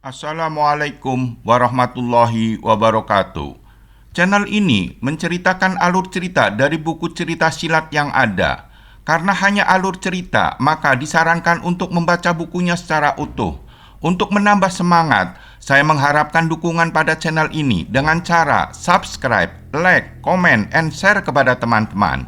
Assalamualaikum warahmatullahi wabarakatuh. Channel ini menceritakan alur cerita dari buku cerita silat yang ada. Karena hanya alur cerita, maka disarankan untuk membaca bukunya secara utuh. Untuk menambah semangat, saya mengharapkan dukungan pada channel ini dengan cara subscribe, like, comment, and share kepada teman-teman.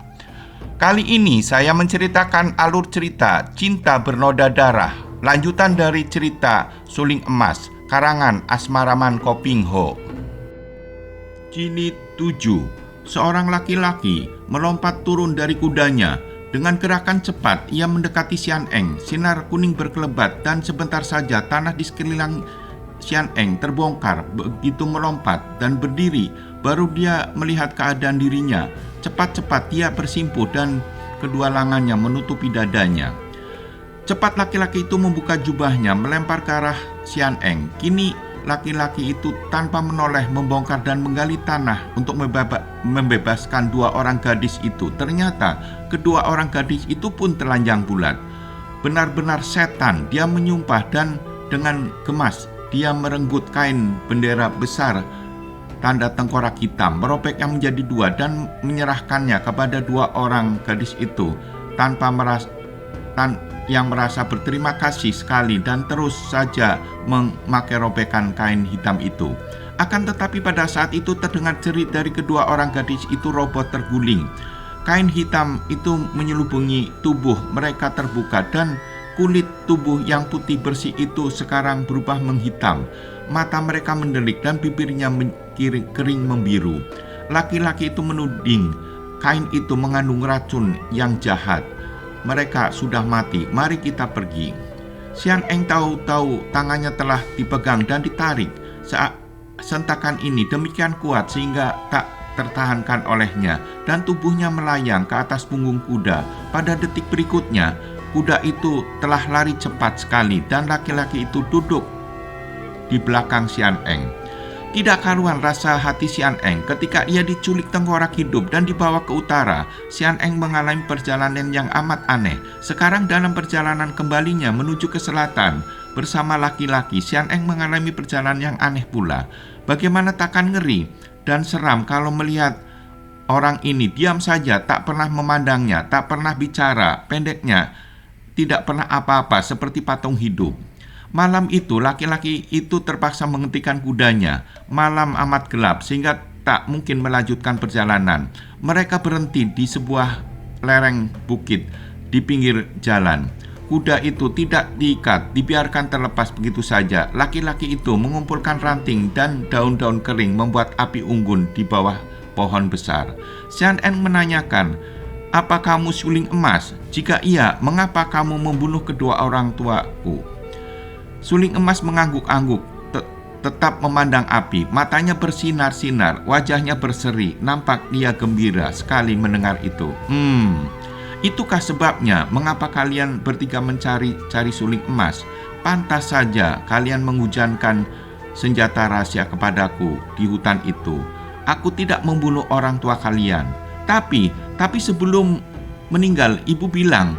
Kali ini saya menceritakan alur cerita Cinta Bernoda Darah, lanjutan dari cerita Suling Emas, karangan Asmaraman Kopingho. Jilid 7. Seorang laki-laki melompat turun dari kudanya. Dengan gerakan cepat, ia mendekati Xian Eng. Sinar kuning berkelebat dan sebentar saja tanah di sekeliling Xian Eng terbongkar. Begitu melompat dan berdiri, baru dia melihat keadaan dirinya. Cepat-cepat dia bersimpuh dan kedua lengannya menutupi dadanya. Cepat laki-laki itu membuka jubahnya, melempar ke arah Xian Eng. Kini laki-laki itu tanpa menoleh membongkar dan menggali tanah untuk membebaskan dua orang gadis itu. Ternyata kedua orang gadis itu pun telanjang bulat. Benar-benar setan, dia menyumpah dan dengan gemas dia merenggut kain bendera besar tanda tengkorak hitam, merobeknya menjadi dua dan menyerahkannya kepada dua orang gadis itu yang merasa berterima kasih sekali dan terus saja memakai robekan kain hitam itu. Akan tetapi pada saat itu terdengar jerit dari kedua orang gadis itu roboh terguling. Kain hitam itu menyelubungi tubuh mereka terbuka dan kulit tubuh yang putih bersih itu sekarang berubah menghitam. Mata mereka mendelik dan bibirnya kering membiru. Laki-laki itu menuding kain itu mengandung racun yang jahat. Mereka sudah mati, mari kita pergi. Xian Eng tahu-tahu tangannya telah dipegang dan ditarik. Sentakan ini demikian kuat sehingga tak tertahankan olehnya dan tubuhnya melayang ke atas punggung kuda. Pada detik berikutnya, kuda itu telah lari cepat sekali dan laki-laki itu duduk di belakang Xian Eng. Tidak karuan rasa hati Xian Eng ketika ia diculik tengkorak hidup dan dibawa ke utara. Xian Eng mengalami perjalanan yang amat aneh. Sekarang dalam perjalanan kembalinya menuju ke selatan bersama laki-laki, Xian Eng mengalami perjalanan yang aneh pula. Bagaimana takkan ngeri dan seram kalau melihat orang ini diam saja, tak pernah memandangnya, tak pernah bicara, pendeknya tidak pernah apa-apa seperti patung hidup. Malam itu laki-laki itu terpaksa menghentikan kudanya. Malam amat gelap sehingga tak mungkin melanjutkan perjalanan. Mereka berhenti di sebuah lereng bukit di pinggir jalan. Kuda itu tidak diikat, dibiarkan terlepas begitu saja. Laki-laki itu mengumpulkan ranting dan daun-daun kering membuat api unggun di bawah pohon besar. Xian Eng menanyakan, "Apa kamu Suling Emas? Jika iya, mengapa kamu membunuh kedua orang tuaku?" Suling Emas mengangguk-angguk, tetap memandang api. Matanya bersinar-sinar, wajahnya berseri. Nampak dia gembira sekali mendengar itu. Itukah sebabnya mengapa kalian bertiga mencari Suling Emas? Pantas saja kalian mengujankan senjata rahasia kepadaku di hutan itu. Aku tidak membunuh orang tua kalian. Tapi sebelum meninggal, ibu bilang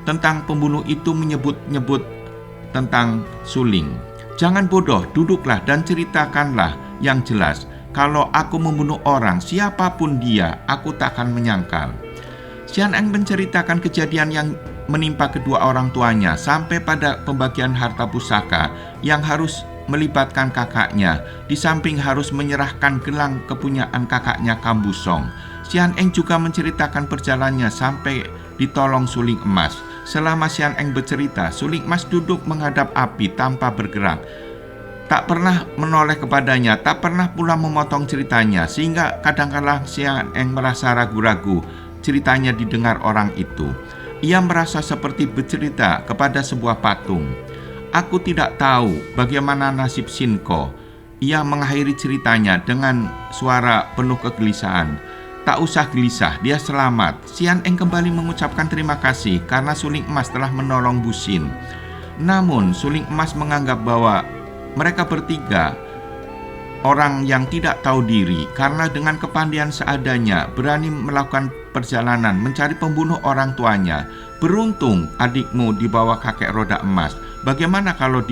tentang pembunuh itu menyebut-nyebut tentang suling. Jangan bodoh, duduklah dan ceritakanlah yang jelas. Kalau aku membunuh orang, siapapun dia, aku tak akan menyangkal. Xian Eng menceritakan kejadian yang menimpa kedua orang tuanya sampai pada pembagian harta pusaka yang harus melibatkan kakaknya, di samping harus menyerahkan gelang kepunyaan kakaknya Kambusong. Xian Eng juga menceritakan perjalanannya sampai ditolong Suling Emas. Selama Xian Eng bercerita, Suling Emas duduk menghadap api tanpa bergerak. Tak pernah menoleh kepadanya, tak pernah pula memotong ceritanya, sehingga kadang-kadang Xian Eng merasa ragu-ragu ceritanya didengar orang itu. Ia merasa seperti bercerita kepada sebuah patung. Aku tidak tahu bagaimana nasib Shinko. Ia mengakhiri ceritanya dengan suara penuh kegelisahan. Tak usah gelisah, dia selamat. Xian Eng kembali mengucapkan terima kasih karena Suling Emas telah menolong Bu Xin. Namun Suling Emas menganggap bahwa mereka bertiga orang yang tidak tahu diri karena dengan kepandaian seadanya berani melakukan perjalanan mencari pembunuh orang tuanya. Beruntung adikmu dibawa kakek roda emas. Bagaimana kalau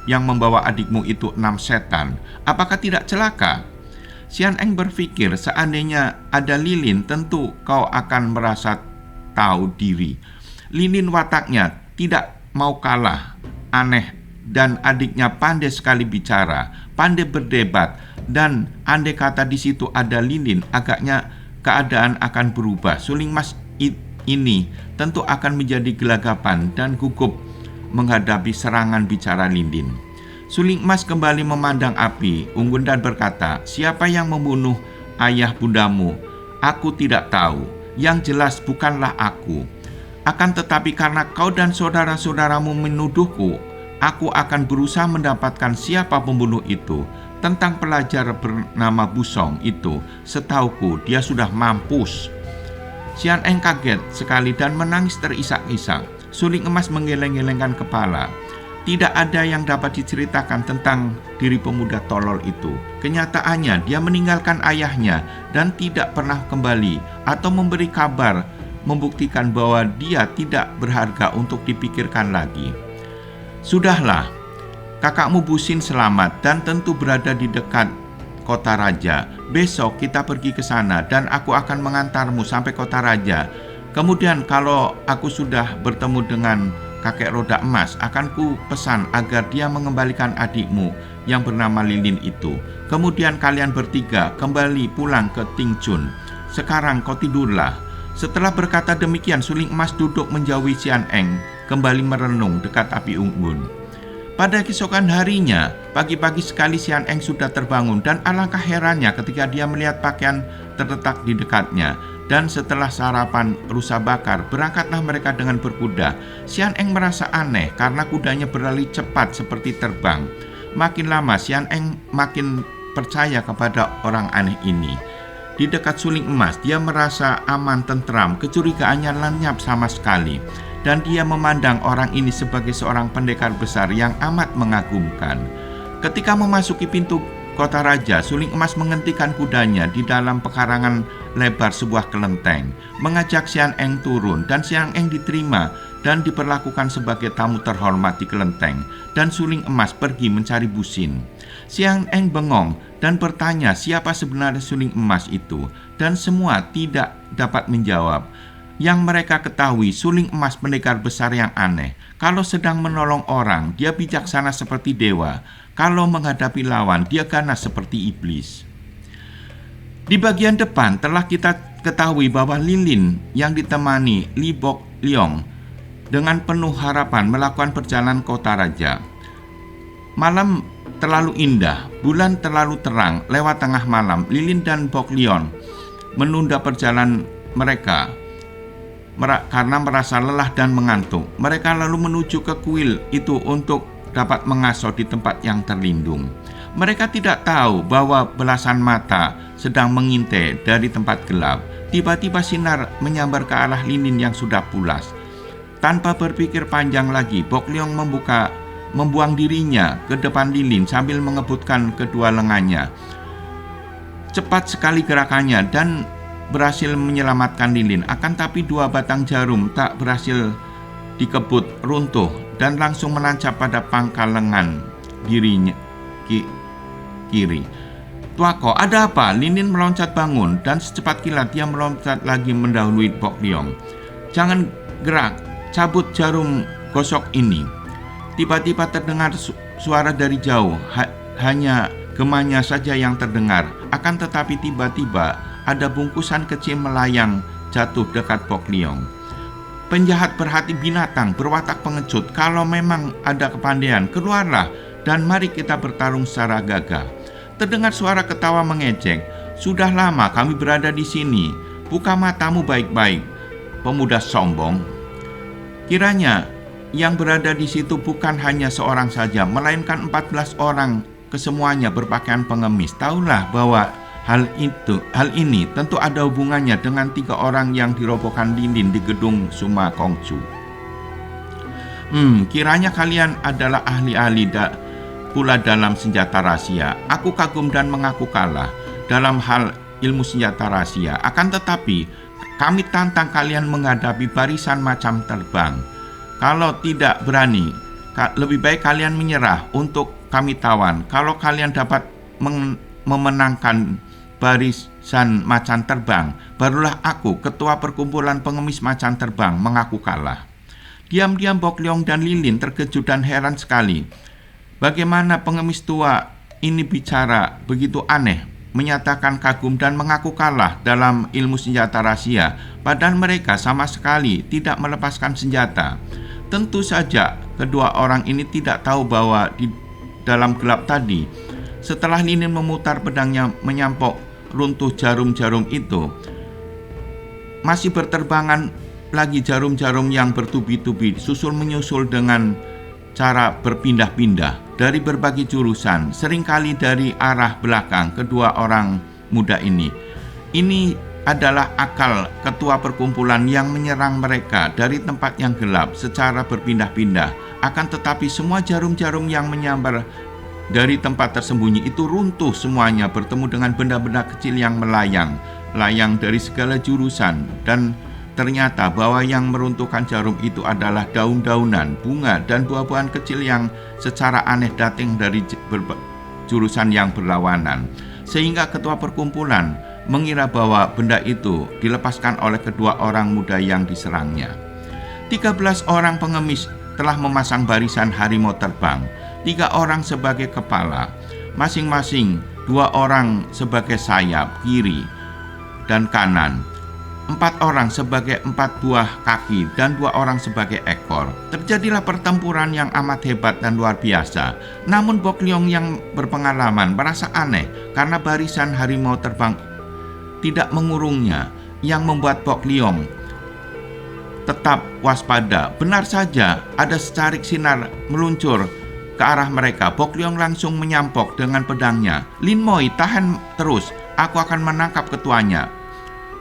yang membawa adikmu itu 6 setan, apakah tidak celaka? Sian Eng berpikir seandainya ada lilin tentu kau akan merasa tahu diri. Lilin wataknya tidak mau kalah, aneh, dan adiknya pandai sekali bicara, pandai berdebat, dan andai kata di situ ada lilin, agaknya keadaan akan berubah. Suling Emas ini tentu akan menjadi gelagapan dan gugup menghadapi serangan bicara lilin. Suling Emas kembali memandang api unggun dan berkata, "Siapa yang membunuh ayah bundamu? Aku tidak tahu. Yang jelas bukanlah aku. Akan tetapi karena kau dan saudara-saudaramu menuduhku, aku akan berusaha mendapatkan siapa pembunuh itu. Tentang pelajar bernama Busong itu, setauku dia sudah mampus." Sian Eng kaget sekali dan menangis terisak-isak. Suling Emas menggeleng-gelengkan kepala. Tidak ada yang dapat diceritakan tentang diri pemuda tolol itu. Kenyataannya dia meninggalkan ayahnya dan tidak pernah kembali atau memberi kabar membuktikan bahwa dia tidak berharga untuk dipikirkan lagi. Sudahlah, kakakmu Busin selamat dan tentu berada di dekat kota raja. Besok kita pergi ke sana dan aku akan mengantarmu sampai kota raja. Kemudian kalau aku sudah bertemu dengan kakek roda emas, akan ku pesan agar dia mengembalikan adikmu yang bernama Lilin itu. Kemudian kalian bertiga kembali pulang ke Tingchun. Sekarang kau tidurlah. Setelah berkata demikian, Suling Emas duduk menjauhi Sian Eng, kembali merenung dekat api unggun. Pada keesokan harinya, pagi-pagi sekali Sian Eng sudah terbangun dan alangkah herannya ketika dia melihat pakaian terletak di dekatnya. Dan setelah sarapan rusa bakar, berangkatlah mereka dengan berkuda. Sian Eng merasa aneh karena kudanya berlari cepat seperti terbang. Makin lama Sian Eng makin percaya kepada orang aneh ini. Di dekat Suling Emas, dia merasa aman, tentram, kecurigaannya lenyap sama sekali. Dan dia memandang orang ini sebagai seorang pendekar besar yang amat mengagumkan. Ketika memasuki pintu kota raja, Suling Emas menghentikan kudanya di dalam pekarangan lebar sebuah kelenteng, mengajak Sian Eng turun, dan Sian Eng diterima dan diperlakukan sebagai tamu terhormat di kelenteng, dan Suling Emas pergi mencari Busin. Sian Eng bengong dan bertanya siapa sebenarnya Suling Emas itu, dan semua tidak dapat menjawab. Yang mereka ketahui, Suling Emas pendekar besar yang aneh. Kalau sedang menolong orang, dia bijaksana seperti dewa. Kalau menghadapi lawan, dia ganas seperti iblis. Di bagian depan telah kita ketahui bahwa Lilin yang ditemani Li Bok Liong dengan penuh harapan melakukan perjalanan kota raja. Malam terlalu indah, bulan terlalu terang. Lewat tengah malam, Lilin dan Bok Liong menunda perjalanan mereka karena merasa lelah dan mengantuk. Mereka lalu menuju ke kuil itu untuk dapat mengasuh di tempat yang terlindung. Mereka tidak tahu bahwa belasan mata sedang mengintai dari tempat gelap. Tiba-tiba sinar menyambar ke arah Lilin yang sudah pulas. Tanpa berpikir panjang lagi, Bok Liong membuang dirinya ke depan Lilin sambil mengebutkan kedua lengannya. Cepat sekali gerakannya dan berhasil menyelamatkan Lilin. Akan tapi dua batang jarum tak berhasil dikebut runtuh dan langsung menancap pada pangkal lengan dirinya kiri. "Tuako, ada apa?" Lilin meloncat bangun dan secepat kilat dia meloncat lagi mendahului Bok Liong. "Jangan gerak, cabut jarum gosok ini." Tiba-tiba terdengar suara dari jauh, hanya gemanya saja yang terdengar. Akan tetapi tiba-tiba ada bungkusan kecil melayang jatuh dekat Bok Liong. "Penjahat berhati binatang, berwatak pengecut, kalau memang ada kepandaian, keluarlah dan mari kita bertarung secara gagah." Terdengar suara ketawa mengejek. "Sudah lama kami berada di sini. Buka matamu baik-baik, pemuda sombong." Kiranya yang berada di situ bukan hanya seorang saja, melainkan 14 orang, kesemuanya berpakaian pengemis. Tahulah bahwa hal ini tentu ada hubungannya dengan 3 orang yang dirobohkan Lilin di gedung Suma Kongcu. Kiranya kalian adalah ahli-ahli pula dalam senjata rahasia. Aku kagum dan mengaku kalah dalam hal ilmu senjata rahasia. Akan tetapi kami tantang kalian menghadapi barisan macam terbang. Kalau tidak berani, lebih baik kalian menyerah untuk kami tawan. Kalau kalian dapat memenangkan barisan macan terbang, barulah aku, ketua perkumpulan pengemis macan terbang, mengaku kalah." Diam-diam Bok Leong dan Lilin terkejut dan heran sekali. Bagaimana pengemis tua ini bicara begitu aneh, menyatakan kagum dan mengaku kalah dalam ilmu senjata rahasia, padahal mereka sama sekali tidak melepaskan senjata. Tentu saja kedua orang ini tidak tahu bahwa di dalam gelap tadi, setelah Lilin memutar pedangnya menyampok runtuh jarum-jarum itu, masih berterbangan lagi jarum-jarum yang bertubi-tubi, susul menyusul dengan cara berpindah-pindah dari berbagai jurusan, seringkali dari arah belakang kedua orang muda ini. Ini adalah akal ketua perkumpulan yang menyerang mereka dari tempat yang gelap secara berpindah-pindah. Akan tetapi semua jarum-jarum yang menyambar dari tempat tersembunyi itu runtuh semuanya, bertemu dengan benda-benda kecil yang melayang dari segala jurusan, dan ternyata bahwa yang meruntuhkan jarum itu adalah daun-daunan, bunga, dan buah-buahan kecil yang secara aneh datang dari jurusan yang berlawanan. Sehingga ketua perkumpulan mengira bahwa benda itu dilepaskan oleh kedua orang muda yang diserangnya. 13 orang pengemis telah memasang barisan harimau terbang, 3 orang sebagai kepala, masing-masing 2 orang sebagai sayap kiri dan kanan, 4 orang sebagai 4 buah kaki, dan 2 orang sebagai ekor. Terjadilah pertempuran yang amat hebat dan luar biasa. Namun Bok Leong yang berpengalaman merasa aneh karena barisan harimau terbang tidak mengurungnya, yang membuat Bok Leong tetap waspada. Benar saja ada secarik sinar meluncur ke arah mereka. Bok Leong langsung menyampok dengan pedangnya. "Lin Moi, tahan terus, aku akan menangkap ketuanya,"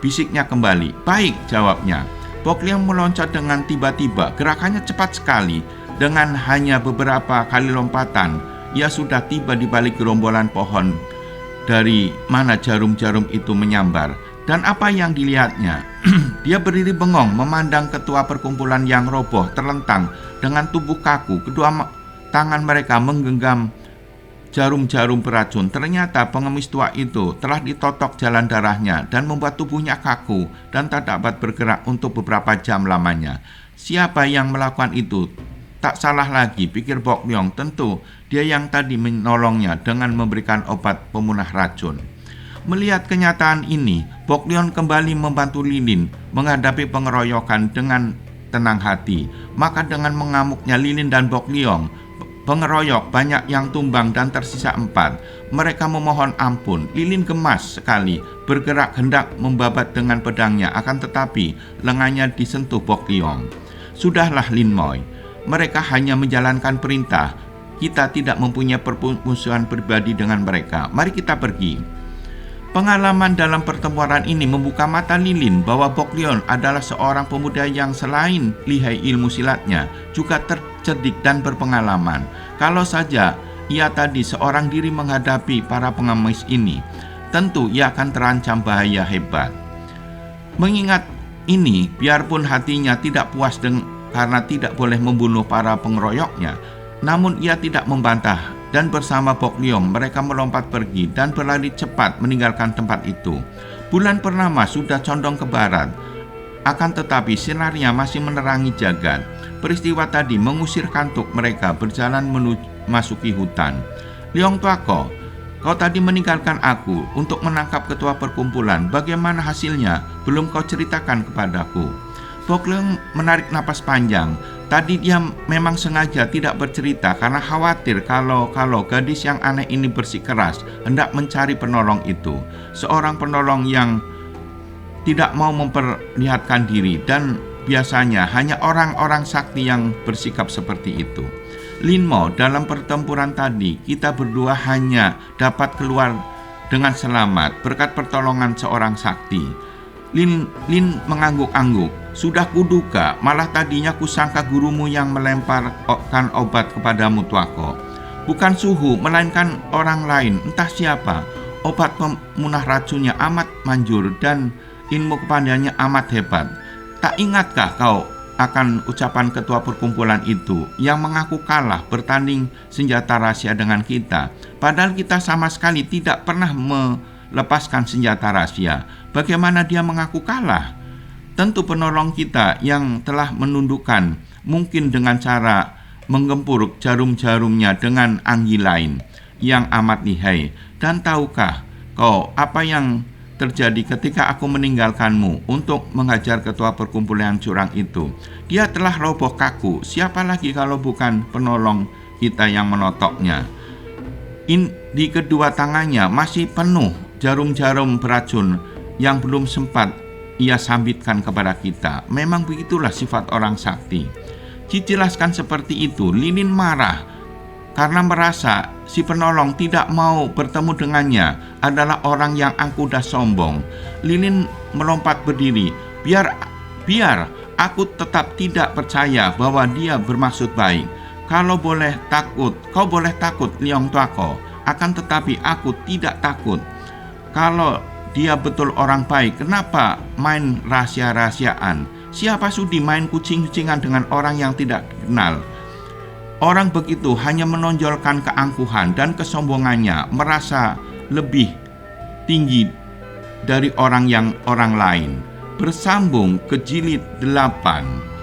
bisiknya kembali. "Baik," jawabnya. Bok Leong meloncat dengan tiba-tiba. Gerakannya cepat sekali. Dengan hanya beberapa kali lompatan, ia sudah tiba di balik gerombolan pohon dari mana jarum-jarum itu menyambar. Dan apa yang dilihatnya? Dia berdiri bengong memandang ketua perkumpulan yang roboh terlentang dengan tubuh kaku. Kedua tangan mereka menggenggam jarum-jarum beracun. Ternyata pengemis tua itu telah ditotok jalan darahnya dan membuat tubuhnya kaku dan tak dapat bergerak untuk beberapa jam lamanya. Siapa yang melakukan itu? Tak salah lagi, pikir Bok Leong. Tentu dia yang tadi menolongnya dengan memberikan obat pemunah racun. Melihat kenyataan ini, Bok Leong kembali membantu Lilin menghadapi pengeroyokan dengan tenang hati. Maka dengan mengamuknya Lilin dan Bok Leong, pengeroyok banyak yang tumbang dan tersisa 4. Mereka memohon ampun. Lilin gemas sekali, bergerak hendak membabat dengan pedangnya, akan tetapi lengannya disentuh Bok Leong. "Sudahlah Lin Moi, mereka hanya menjalankan perintah. Kita tidak mempunyai permusuhan pribadi dengan mereka. Mari kita pergi." Pengalaman dalam pertempuran ini membuka mata Lilin bahwa Bok Leong adalah seorang pemuda yang selain lihai ilmu silatnya, juga cerdik dan berpengalaman. Kalau saja ia tadi seorang diri menghadapi para pengemis ini, tentu ia akan terancam bahaya hebat. Mengingat ini, biarpun hatinya tidak puas karena tidak boleh membunuh para pengeroyoknya, namun ia tidak membantah. Dan bersama Bok Leong mereka melompat pergi dan berlari cepat meninggalkan tempat itu. Bulan purnama sudah condong ke barat, akan tetapi sinarnya masih menerangi jagat. Peristiwa tadi mengusir kantuk mereka berjalan memasuki hutan. "Leong Tuako, kau tadi meninggalkan aku untuk menangkap ketua perkumpulan. Bagaimana hasilnya? Belum kau ceritakan kepadaku." Bok Leong menarik napas panjang. Tadi dia memang sengaja tidak bercerita karena khawatir kalau gadis yang aneh ini bersikeras hendak mencari penolong itu. Seorang penolong yang tidak mau memperlihatkan diri, dan biasanya hanya orang-orang sakti yang bersikap seperti itu. "Lin Mo, dalam pertempuran tadi kita berdua hanya dapat keluar dengan selamat berkat pertolongan seorang sakti." Lin mengangguk-angguk. "Sudah kuduga, malah tadinya kusangka gurumu yang melemparkan obat kepadamu, Tuako. Bukan suhu, melainkan orang lain, entah siapa. Obat pemunah racunnya amat manjur dan ilmu kepandaiannya amat hebat. Tak ingatkah kau akan ucapan ketua perkumpulan itu yang mengaku kalah bertanding senjata rahasia dengan kita, padahal kita sama sekali tidak pernah melepaskan senjata rahasia. Bagaimana dia mengaku kalah? Tentu penolong kita yang telah menundukkan, mungkin dengan cara menggempur jarum-jarumnya dengan anggi lain yang amat lihai. Dan tahukah kau apa yang terjadi ketika aku meninggalkanmu untuk mengajar ketua perkumpulan curang itu? Dia telah roboh kaku. Siapa lagi kalau bukan penolong kita yang menotoknya? Di kedua tangannya masih penuh jarum-jarum beracun yang belum sempat ia sambitkan kepada kita. Memang begitulah sifat orang sakti. Dijelaskan seperti itu, Lilin marah karena merasa si penolong tidak mau bertemu dengannya adalah orang yang angkuh dan sombong. Lilin melompat berdiri. Biar aku tetap tidak percaya bahwa dia bermaksud baik. Kau boleh takut Liong Tuako, akan tetapi aku tidak takut. Kalau dia betul orang baik, kenapa main rahasia-rahasiaan? Siapa sudi main kucing-kucingan dengan orang yang tidak dikenal? Orang begitu hanya menonjolkan keangkuhan dan kesombongannya, merasa lebih tinggi dari orang lain. Bersambung ke jilid 8.